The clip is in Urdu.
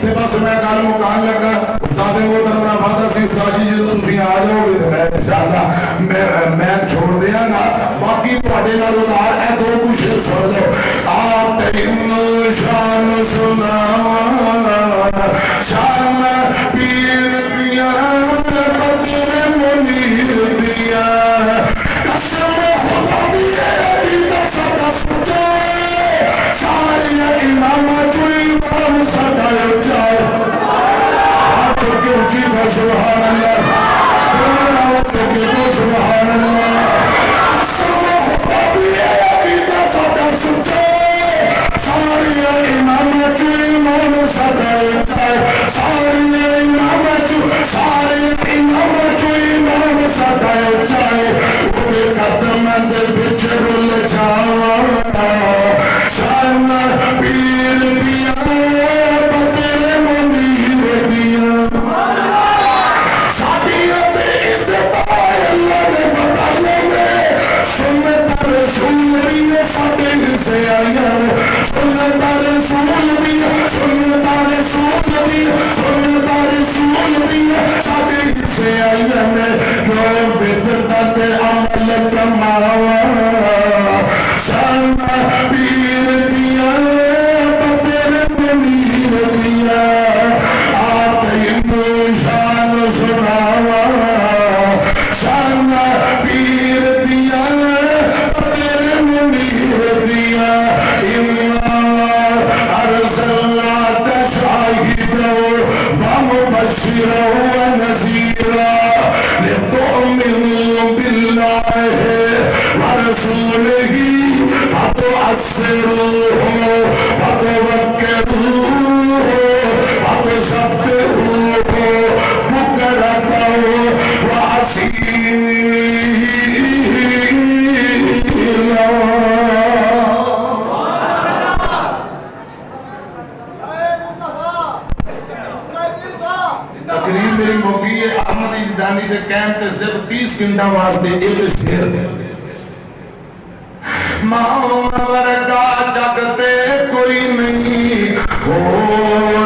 تے بس میں گل مکان لگا استاد محترم نے وعدہ سی استاد جی جدوں تسی آ جاؤ گے تے میں انشاءاللہ میں چھوڑ دیاں گا باقی تواڈے نال ادھار اے دو کچھ سن لو آ تینوں شان سناواں شان پیر دیاں بدر منیر دیاں قسم خدا دی ہے سارا سچا سارے امام چوئی امام سدا جاؤ چکے اونچی کو سبحان اللہ سبحان اللہ قسم خدا دی ہے سارا سچا سارے امام چوئی امام سدا جاؤ سارے امام چوئی امام سدا جاؤ وہ قدم دے وچ رل جاواں شان پیر دیاں بدر منیر دیاں ساتھیوں تے عزت اللہ نے بتایا میں سنت رسول دی فاتح سے آیا سنت رسول دی ساتھی سے آیا میں کیوں بدعت عمل کماواں شان پیر دیاں بدر منیر دیاں تینوں شان سناواں شان پیر دیاں بدر منیر دیاں انا ارسلناک شاہدا ومبشرا ونذیرا لتؤمنوا باللہ ورسولہ وتعزروه وتوقروه وتسبحوه بكرة وأصيلا تقریر میری موقعی ہے احمد اجدانی دے کہن تے صرف 30 منٹاں واسطے ایک شعر ماں ورگا جگ تے کوئی نہیں ہو